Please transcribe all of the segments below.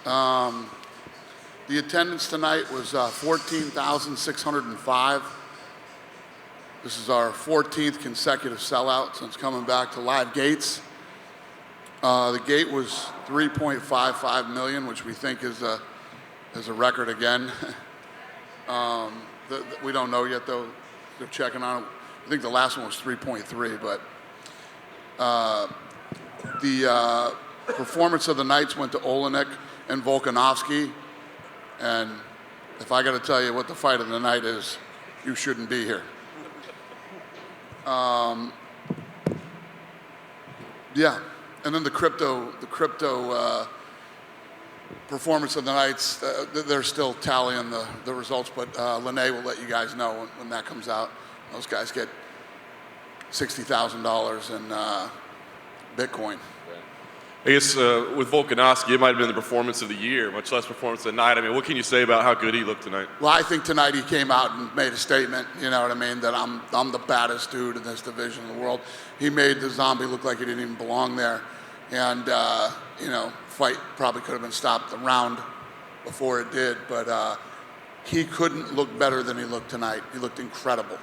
The attendance tonight was 14,605. This is our 14th consecutive sellout since coming back to live gates. The gate was 3.55 million, which we think is a record again. We don't know yet, though. They're checking on it. I think the last one was 3.3, but the performance of the nights went to Olenek and Volkavovski. And if I got to tell you what the fight of the night is, you shouldn't be here. Yeah, and then the crypto performance of the nights, they're still tallying the results, but Lene will let you guys know when that comes out. Those guys get $60,000 in Bitcoin. I guess with Volkavovski, it might have been the performance of the year, much less performance of the night. I mean, what can you say about how good he looked tonight? Well, I think tonight he came out and made a statement, you know what I mean, that I'm the baddest dude in this division in the world. He made the zombie look like he didn't even belong there. And, fight probably could have been stopped the round before it did, but he couldn't look better than he looked tonight. He looked incredible.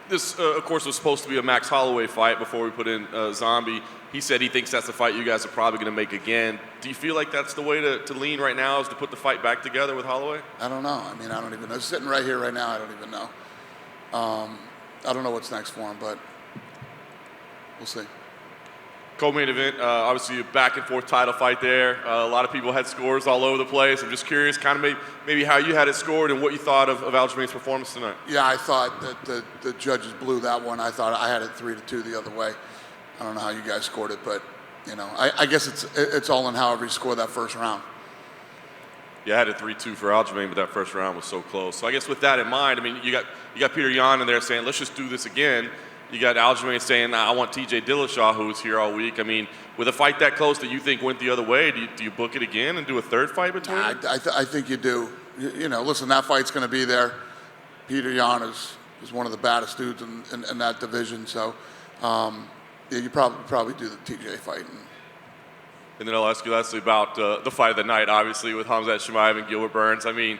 This, of course, was supposed to be a Max Holloway fight before we put in Zombie. He said he thinks that's the fight you guys are probably going to make again. Do you feel like that's the way to lean right now, is to put the fight back together with Holloway? I don't know. I mean, I don't even know. Sitting right here right now, I don't even know. I don't know what's next for him, but we'll see. Co-main event, obviously a back-and-forth title fight there. A lot of people had scores all over the place. I'm just curious kind of maybe how you had it scored and what you thought of Aljamain's performance tonight. Yeah, I thought that the judges blew that one. I thought I had it 3-2 the other way. I don't know how you guys scored it, but, I guess it's all in however you score that first round. Yeah, I had it 3-2 for Aljamain, but that first round was so close. So I guess with that in mind, I mean, you got Peter Yan in there saying, let's just do this again. You got Aljamain saying, I want TJ Dillashaw, who was here all week. I mean, with a fight that close that you think went the other way, do you book it again and do a third fight between them? I think you do. Listen, that fight's going to be there. Peter Yan is one of the baddest dudes in that division. So, you probably do the TJ fight. And then I'll ask you lastly about the fight of the night, obviously, with Khamzat Chimaev and Gilbert Burns. I mean,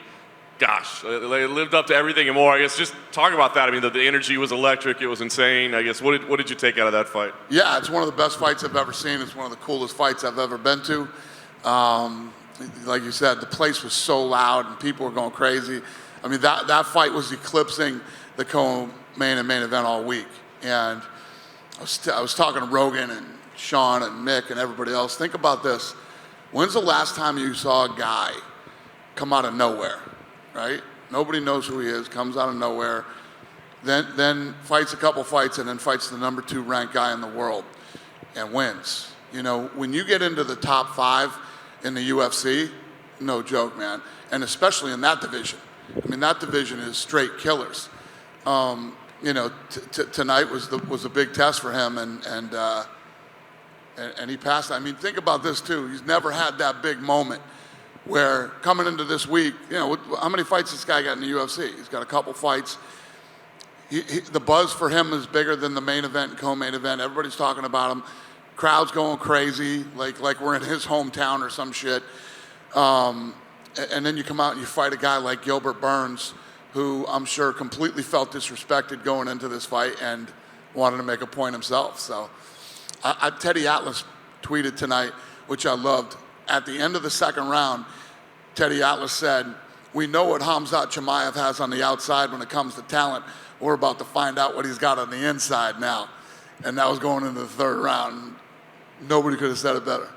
gosh, they lived up to everything and more. I guess just talk about that. I mean, the energy was electric. It was insane. I guess, what did you take out of that fight? Yeah, it's one of the best fights I've ever seen. It's one of the coolest fights I've ever been to. Like you said, the place was so loud and people were going crazy. I mean, that fight was eclipsing the co-main and main event all week. And I was talking to Rogan and Sean and Mick and everybody else. Think about this. When's the last time you saw a guy come out of nowhere? Right? Nobody knows who he is, comes out of nowhere, then fights a couple fights and then fights the number 2 ranked guy in the world and wins. When you get into the top 5 in the UFC, no joke, man. And especially in that division. I mean, that division is straight killers. Tonight was a big test for him and he passed. I mean, think about this too. He's never had that big moment where coming into this week, how many fights this guy got in the UFC? He's got a couple fights. The buzz for him is bigger than the main event and co-main event. Everybody's talking about him. Crowd's going crazy, like we're in his hometown or some shit. And then you come out and you fight a guy like Gilbert Burns, who I'm sure completely felt disrespected going into this fight and wanted to make a point himself. So Teddy Atlas tweeted tonight, which I loved. At the end of the second round, Teddy Atlas said, "We know what Khamzat Chimaev has on the outside when it comes to talent. We're about to find out what he's got on the inside now." And that was going into the third round. Nobody could have said it better.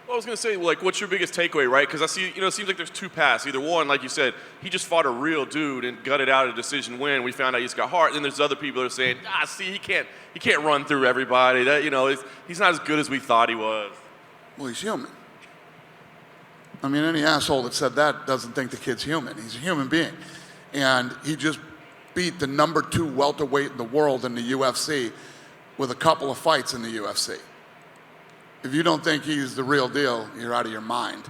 Well, I was going to say, what's your biggest takeaway, right? Because I see, it seems like there's two paths. Either one, like you said, he just fought a real dude and gutted out a decision win. We found out he's got heart. Then there's other people that are saying, he can't run through everybody. That, he's not as good as we thought he was. Well, he's human. I mean, any asshole that said that doesn't think the kid's human. He's a human being. And he just beat the number 2 welterweight in the world in the UFC with a couple of fights in the UFC. If you don't think he's the real deal, you're out of your mind.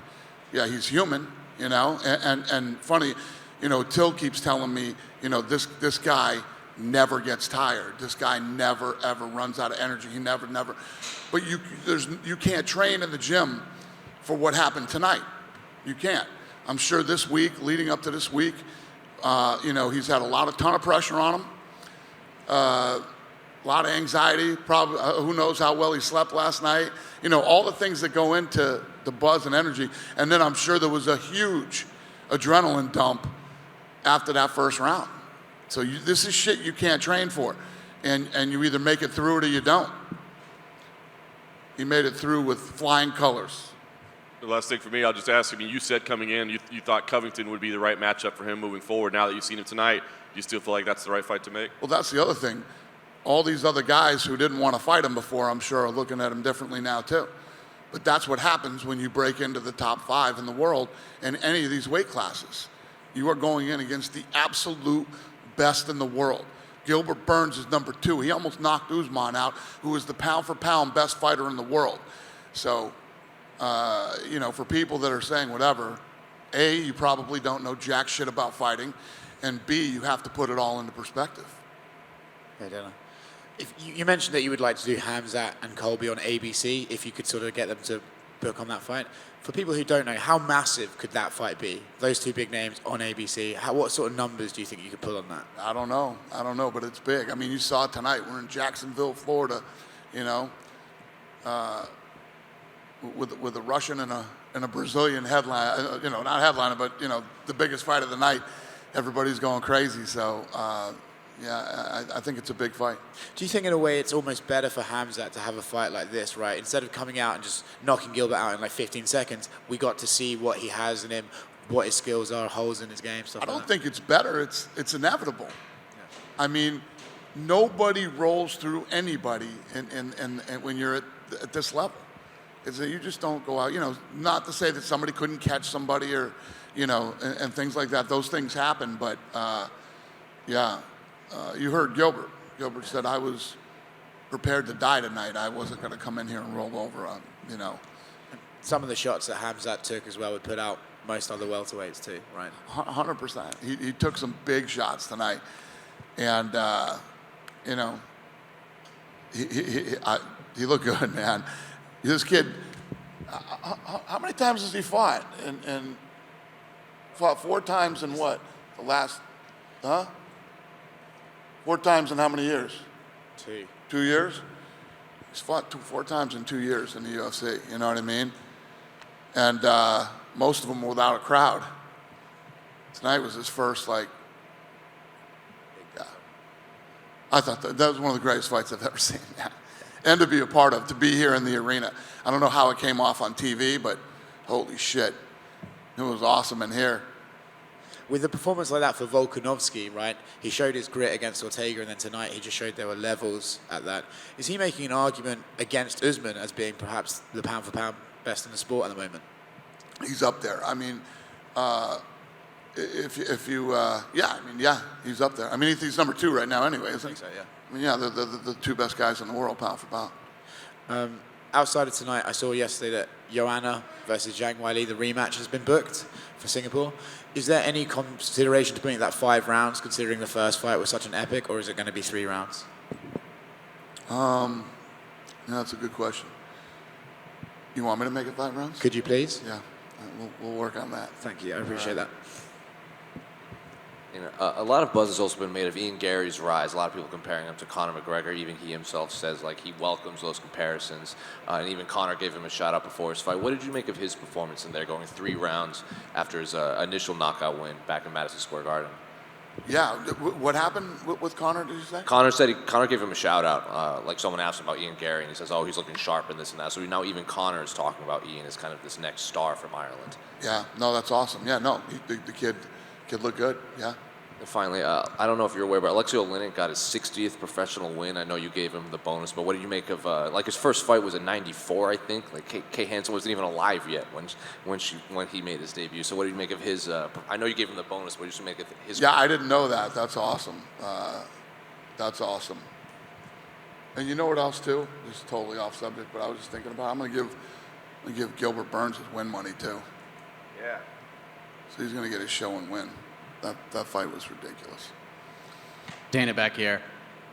Yeah, he's human, and funny, Till keeps telling me, this guy never gets tired. This guy never, ever runs out of energy. He never. But you can't train in the gym for what happened tonight. You can't. I'm sure this week, leading up to this week, he's had a ton of pressure on him. A lot of anxiety, probably, who knows how well he slept last night. All the things that go into the buzz and energy. And then I'm sure there was a huge adrenaline dump after that first round. So this is shit you can't train for. And you either make it through it or you don't. He made it through with flying colors. The last thing for me, I'll just ask, you said coming in, you thought Covington would be the right matchup for him moving forward. Now that you've seen him tonight, do you still feel like that's the right fight to make? Well, that's the other thing. All these other guys who didn't want to fight him before, I'm sure, are looking at him differently now, too. But that's what happens when you break into the top 5 in the world in any of these weight classes. You are going in against the absolute best in the world. Gilbert Burns is number 2. He almost knocked Usman out, who is the pound-for-pound best fighter in the world. So, for people that are saying whatever, A, you probably don't know jack shit about fighting, and B, you have to put it all into perspective. I don't know. If you mentioned that you would like to do Khamzat and Colby on ABC, if you could sort of get them to book on that fight. For people who don't know, how massive could that fight be? Those two big names on ABC, what sort of numbers do you think you could pull on that? I don't know, but it's big. I mean, you saw it tonight. We're in Jacksonville, Florida, with a Russian and a Brazilian headline, not headliner, but, the biggest fight of the night. Everybody's going crazy, so, I think it's a big fight. Do you think in a way it's almost better for Khamzat to have a fight like this, right? Instead of coming out and just knocking Gilbert out in like 15 seconds, we got to see what he has in him, what his skills are, holes in his game, stuff I don't like that. think it's better. It's inevitable. Yeah. I mean, nobody rolls through anybody and when you're at this level. It's that you just don't go out, not to say that somebody couldn't catch somebody or, and things like that. Those things happen, but, you heard Gilbert. Gilbert said, I was prepared to die tonight. I wasn't going to come in here and roll over on, Some of the shots that Khamzat took as well would put out most other welterweights too, right? 100%. He took some big shots tonight. And, he looked good, man. This kid, how many times has he fought? And fought 4 times in what? The last, 4 times in how many years? 2. 2 years? He's fought 4 times in 2 years in the UFC, you know what I mean? And most of them without a crowd. Tonight was his first, I thought that was one of the greatest fights I've ever seen, yeah. And to be a part of, to be here in the arena. I don't know how it came off on TV, but holy shit, it was awesome in here. With a performance like that for Volkanovski, right, he showed his grit against Ortega, and then tonight he just showed there were levels at that. Is he making an argument against Usman as being perhaps the pound-for-pound best in the sport at the moment? He's up there. I mean, he's up there. I mean, he's number 2 right now anyway, isn't he? I think so, yeah. I mean, the 2 best guys in the world, pound for pound. Outside of tonight, I saw yesterday that Joanna versus Zhang Weili, the rematch has been booked for Singapore. Is there any consideration to putting that 5 rounds, considering the first fight was such an epic, or is it going to be 3 rounds? That's a good question. You want me to make it 5 rounds? Could you please? Yeah, we'll work on that. Thank you, I appreciate that. A lot of buzz has also been made of Ian Gary's rise. A lot of people comparing him to Conor McGregor. Even he himself says he welcomes those comparisons. And even Conor gave him a shout out before his fight. What did you make of his performance in there, going 3 rounds after his initial knockout win back in Madison Square Garden? Yeah, what happened with Conor, did you say? Conor gave him a shout out. Someone asked him about Ian Gary, and he says, he's looking sharp and this and that. So now even Conor is talking about Ian as kind of this next star from Ireland. Yeah, no, that's awesome. Yeah, no, the kid looked good, yeah. And finally, I don't know if you're aware, but Alexei Oleinik got his 60th professional win. I know you gave him the bonus, but what did you make of, his first fight was in '94, I think. Kay Hansen wasn't even alive yet when he made his debut. So what did you make of his, I know you gave him the bonus, but what did you make of his? Yeah, I didn't know that. That's awesome. That's awesome. And you know what else too? This is totally off subject, but I was just thinking about, I'm gonna give Gilbert Burns his win money too. Yeah. So he's gonna get his show and win. That fight was ridiculous. Dana back here.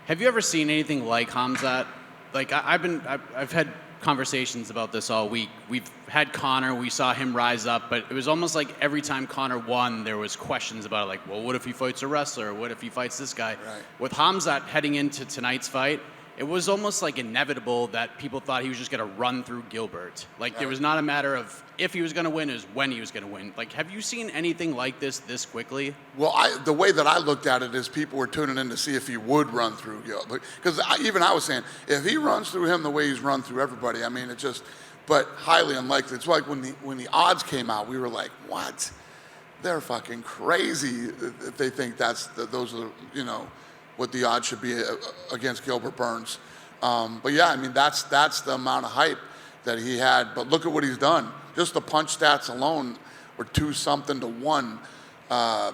Have you ever seen anything like Khamzat? I've had conversations about this all week. We've had Conor, we saw him rise up, but it was almost like every time Conor won, there was questions about it, like, well, what if he fights a wrestler? What if he fights this guy? Right. With Khamzat heading into tonight's fight, it was almost like inevitable that people thought he was just going to run through Gilbert. Like, there was not a matter of if he was going to win, it was when he was going to win. Like, have you seen anything like this quickly? Well, the way that I looked at it is people were tuning in to see if he would run through Gilbert. Because even I was saying, if he runs through him the way he's run through everybody, I mean, but highly unlikely. It's like when the odds came out, we were like, what? They're fucking crazy if they think those are, what the odds should be against Gilbert Burns. But yeah, I mean, that's the amount of hype that he had. But look at what he's done. Just the punch stats alone were 2-something to 1. And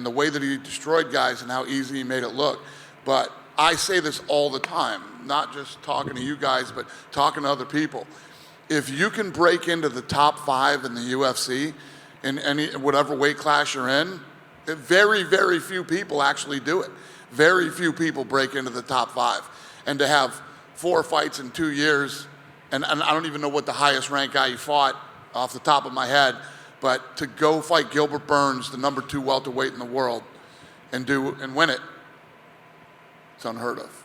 the way that he destroyed guys and how easy he made it look. But I say this all the time, not just talking to you guys, but talking to other people. If you can break into the top 5 in the UFC in whatever weight class you're in, very, very few people actually do it. Very few people break into the top 5. And to have 4 fights in 2 years, and I don't even know what the highest ranked guy he fought off the top of my head, but to go fight Gilbert Burns, the number 2 welterweight in the world, and win it, it's unheard of.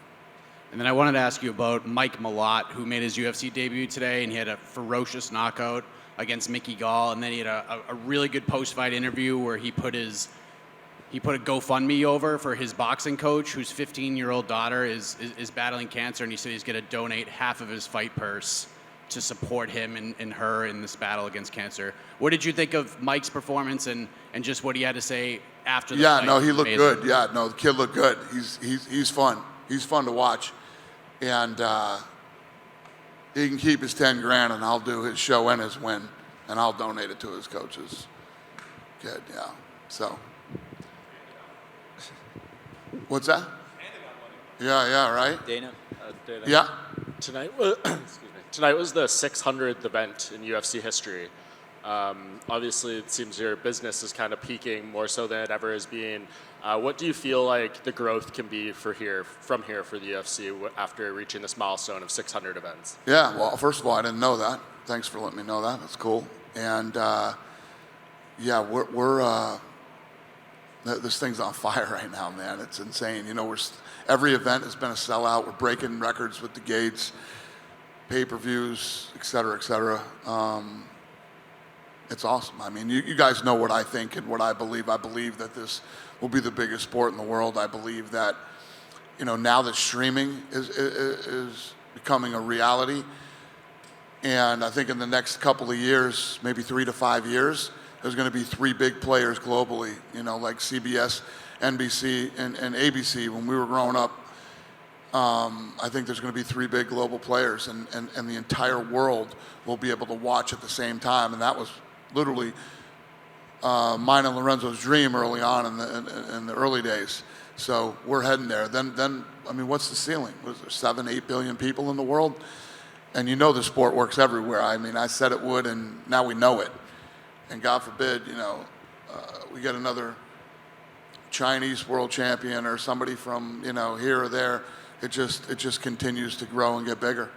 And then I wanted to ask you about Mike Malott, who made his UFC debut today, and he had a ferocious knockout against Mickey Gall, and then he had a really good post-fight interview where he put a GoFundMe over for his boxing coach, whose 15-year-old daughter is battling cancer, and he said he's going to donate half of his fight purse to support him and her in this battle against cancer. What did you think of Mike's performance and just what he had to say after the fight? Yeah, no, he looked good. Yeah, no, the kid looked good. He's fun. He's fun to watch. And he can keep his 10 grand, and I'll do his show and his win, and I'll donate it to his coaches. Kid, yeah. So. What's that? Yeah, right? Dana? Yeah. Tonight was the 600th event in UFC history. Obviously, it seems your business is kind of peaking more so than it ever has been. What do you feel like the growth can be from here for the UFC after reaching this milestone of 600 events? Yeah, well, first of all, I didn't know that. Thanks for letting me know that. That's cool. And, we're this thing's on fire right now, man. It's insane. Every event has been a sellout. We're breaking records with the gates, pay-per-views, et cetera, et cetera. It's awesome. I mean, you guys know what I think and what I believe. I believe that this will be the biggest sport in the world. I believe that, now that streaming is becoming a reality, and I think in the next couple of years, maybe 3 to 5 years, there's going to be 3 big players globally, like CBS, NBC, and ABC. When we were growing up, I think there's going to be 3 big global players, and the entire world will be able to watch at the same time. And that was literally mine and Lorenzo's dream early on in the early days. So we're heading there. Then I mean, what's the ceiling? Was there 7-8 billion people in the world? And the sport works everywhere. I mean, I said it would, and now we know it. And God forbid, we get another Chinese world champion or somebody from, here or there. It just continues to grow and get bigger.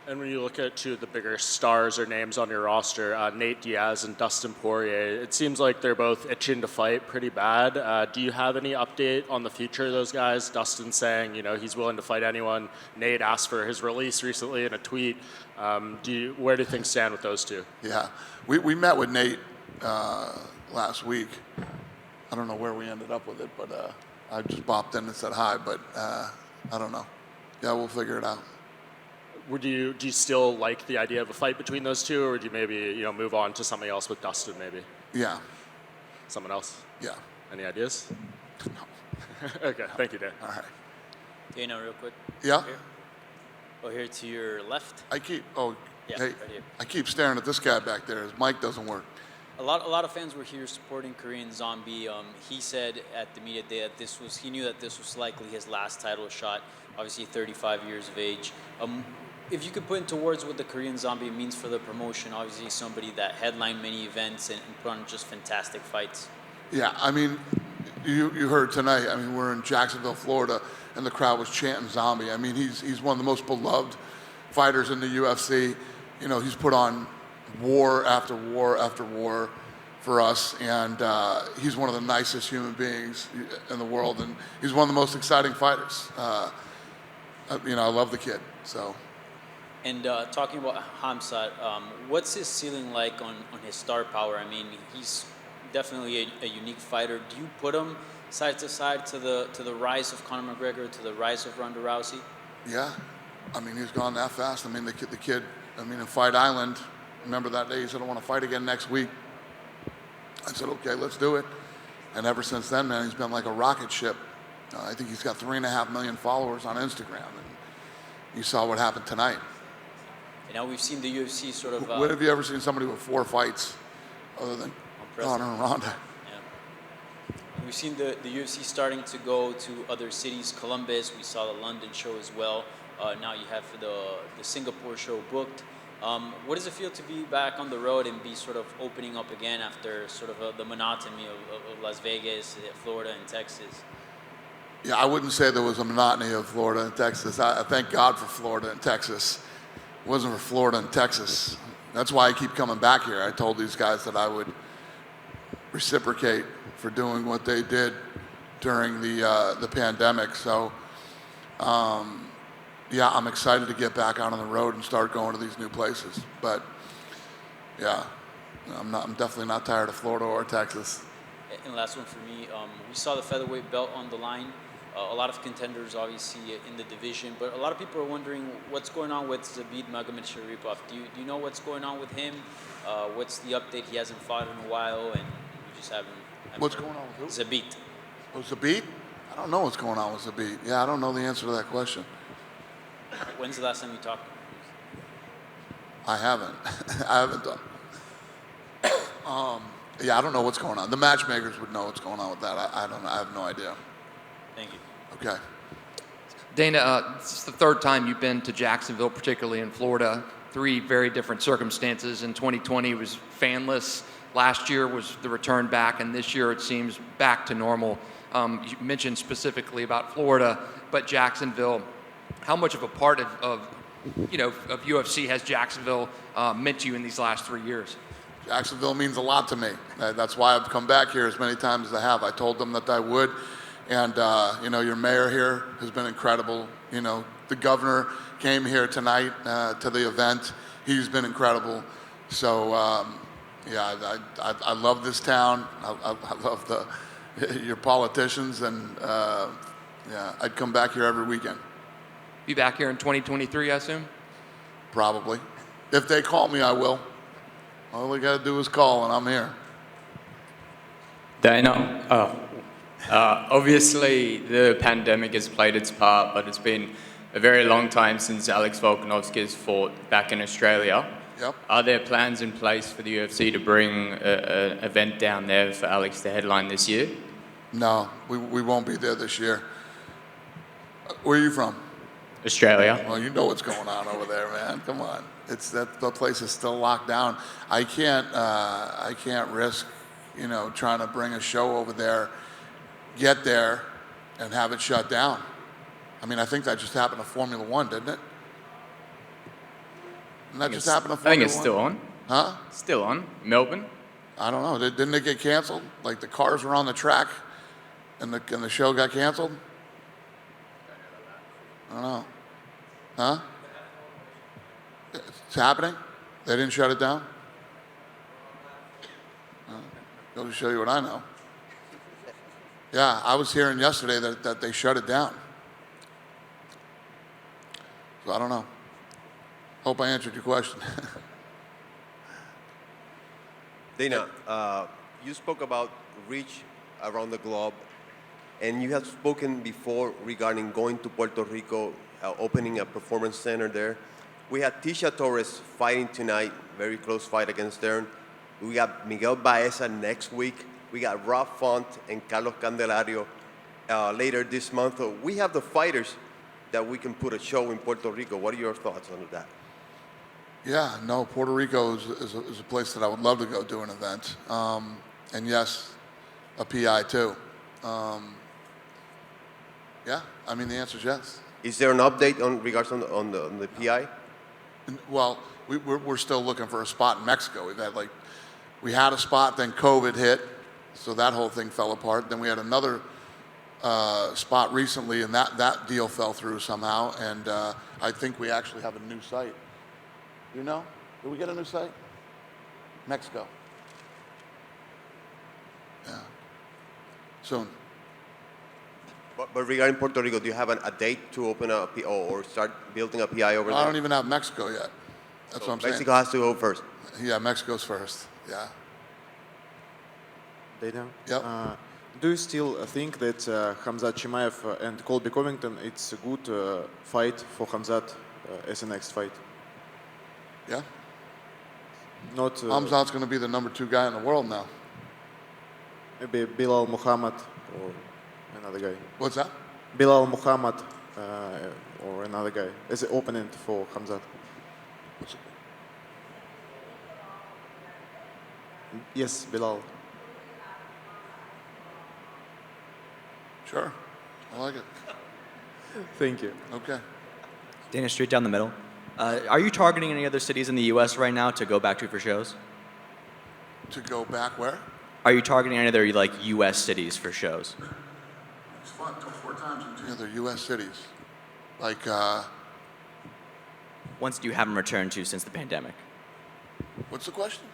And when you look at 2 of the bigger stars or names on your roster, Nate Diaz and Dustin Poirier, it seems like they're both itching to fight pretty bad. Do you have any update on the future of those guys? Dustin saying, he's willing to fight anyone. Nate asked for his release recently in a tweet. Where do things stand with those 2? Yeah, we met with Nate last week. I don't know where we ended up with it, but I just bopped in and said hi, but I don't know. Yeah, we'll figure it out. Do you still like the idea of a fight between those 2, or would you maybe move on to something else with Dustin maybe? Yeah. Someone else? Yeah. Any ideas? No. Okay, thank you, Dan. All right. Dana, real quick. Yeah? Here to your left. I keep Yeah, hey, right here. I keep staring at this guy back there. His mic doesn't work. A lot of fans were here supporting Korean Zombie. He said at the media day that he knew that this was likely his last title shot. Obviously, 35 years of age. If you could put into words what the Korean Zombie means for the promotion, obviously somebody that headlined many events and put on just fantastic fights. Yeah, I mean, you heard tonight. I mean, we're in Jacksonville, Florida, and the crowd was chanting Zombie. I mean, he's one of the most beloved fighters in the UFC. You know, he's put on war after war after war for us, and he's one of the nicest human beings in the world, and he's one of the most exciting fighters. You know, I love the kid, so. And talking about Khamzat, what's his ceiling like on his star power? I mean, he's definitely a unique fighter. Do you put him side to side to the rise of Conor McGregor, to the rise of Ronda Rousey? Yeah, I mean, he's gone that fast. I mean, the kid, I mean, in Fight Island, remember that day he said, I want to fight again next week. I said, okay, let's do it. And ever since then, man, he's been like a rocket ship. I think he's got 3.5 million followers on Instagram. And you saw what happened tonight. And now we've seen the UFC sort of... When have you ever seen somebody with 4 fights other than Conor and Ronda? Yeah. We've seen the UFC starting to go to other cities. Columbus, we saw the London show as well. Now you have the Singapore show booked. What does it feel to be back on the road and be sort of opening up again after sort of the monotony of Las Vegas, Florida, and Texas? Yeah, I wouldn't say there was a monotony of Florida and Texas. I thank God for Florida and Texas. It wasn't for Florida and Texas. That's why I keep coming back here. I told these guys that I would reciprocate for doing what they did during the pandemic. So, yeah, I'm excited to get back out on the road and start going to these new places. But yeah, I'm definitely not tired of Florida or Texas. And last one for me, we saw the featherweight belt on the line. A lot of contenders, obviously, in the division, but a lot of people are wondering what's going on with Zabit Magomedsharipov. Do you know what's going on with him? What's the update? He hasn't fought in a while, and we just haven't What's going on with who? Zabit. Oh, Zabit? I don't know what's going on with Zabit. Yeah, I don't know the answer to that question. When's the last time you talked? I haven't. I haven't done. Yeah, I don't know what's going on. The matchmakers would know what's going on with that. I don't know. I have no idea. Thank you. Okay. Dana, this is the third time you've been to Jacksonville, particularly in Florida. 3 very different circumstances. In 2020, it was fanless. Last year was the return back, and this year it seems back to normal. You mentioned specifically about Florida, but Jacksonville. How much of a part of UFC has Jacksonville meant to you in these last 3 years? Jacksonville means a lot to me. That's why I've come back here as many times as I have. I told them that I would. And, your mayor here has been incredible. The governor came here tonight to the event. He's been incredible. So, I love this town. I love your politicians. And, I'd come back here every weekend. Be back here in 2023, I assume? Probably. If they call me, I will. All we got to do is call, and I'm here. Dana, obviously the pandemic has played its part, but it's been a very long time since Alex Volkavovski has fought back in Australia. Yep. Are there plans in place for the UFC to bring an event down there for Alex to headline this year? No, we won't be there this year. Where are you from? Australia. Well, you know what's going on over there, man. Come on. It's that the place is still locked down. I can't risk, trying to bring a show over there, get there, and have it shut down. I mean, I think that just happened to Formula One, didn't it? Didn't that just happen to Formula One? I think it's still on. Huh? Still on. Melbourne. I don't know. Didn't it get canceled? Like the cars were on the track, and the show got canceled. I don't know. Huh? It's happening? They didn't shut it down? Goes to show you what I know. Yeah, I was hearing yesterday that they shut it down. So I don't know. Hope I answered your question. Dana, you spoke about reach around the globe, and you have spoken before regarding going to Puerto Rico, opening a performance center there. We had Tisha Torres fighting tonight, very close fight against Stern. We got Miguel Baeza next week. We got Rob Font and Carlos Candelario later this month. So we have the fighters that we can put a show in Puerto Rico. What are your thoughts on that? Yeah, no, Puerto Rico is a place that I would love to go do an event. And yes, a PI too. Yeah, I mean, the answer is yes. Is there an update on regards on the PI? Well, we're still looking for a spot in Mexico. We had a spot, then COVID hit, so that whole thing fell apart. Then we had another spot recently, and that deal fell through somehow. And I think we actually have a new site. You know? Did we get a new site? Mexico. Yeah. Soon. But regarding Puerto Rico, do you have a date to open a PO or start building a PI over there? I don't even have Mexico yet. That's what I'm saying. Mexico has to go first. Yeah, Mexico's first. Yeah. Dana? Yep. Do you still think that Khamzat Chimaev and Colby Covington, it's a good fight for Khamzat as a next fight? Yeah. Not Khamzat's going to be the number 2 guy in the world now. maybe Bilal Muhammad or another guy. What's that? Bilal Muhammad or another guy as an opponent for Khamzat. Yes, Bilal. Sure. I like it. Thank you. Okay. Dana, straight down the middle. Are you targeting any other cities in the U.S. right now to go back to for shows? To go back where? Are you targeting any other like U.S. cities for shows? It's fun. Go 4 times in 2 other U.S. cities. Like, Ones do you haven't returned to since the pandemic? what's the question?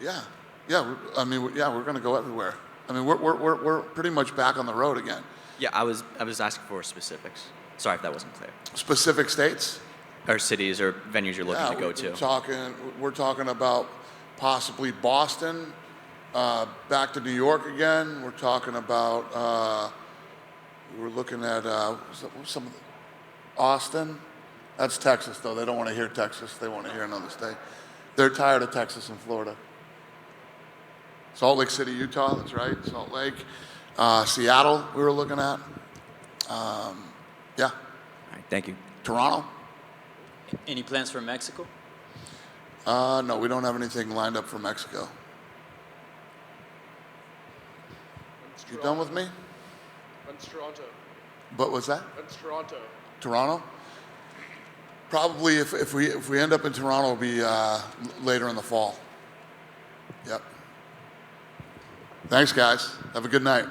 Yeah. Yeah. We're going to go everywhere. I mean, we're pretty much back on the road again. Yeah, I was asking for specifics. Sorry if that wasn't clear. Specific states? Or cities or venues you're looking to go to. We're talking about possibly Boston, back to New York again. We're talking about, we're looking at Austin. That's Texas, though. They don't want to hear Texas. They want to hear another state. They're tired of Texas and Florida. Salt Lake City, Utah, that's right. Salt Lake. Seattle, we were looking at. Yeah. All right, thank you. Toronto. Any plans for Mexico? No, we don't have anything lined up for Mexico. You done with me? That's Toronto. But what's that? That's Toronto. Toronto? Probably if we end up in Toronto, it'll be later in the fall. Yep. Thanks, guys. Have a good night.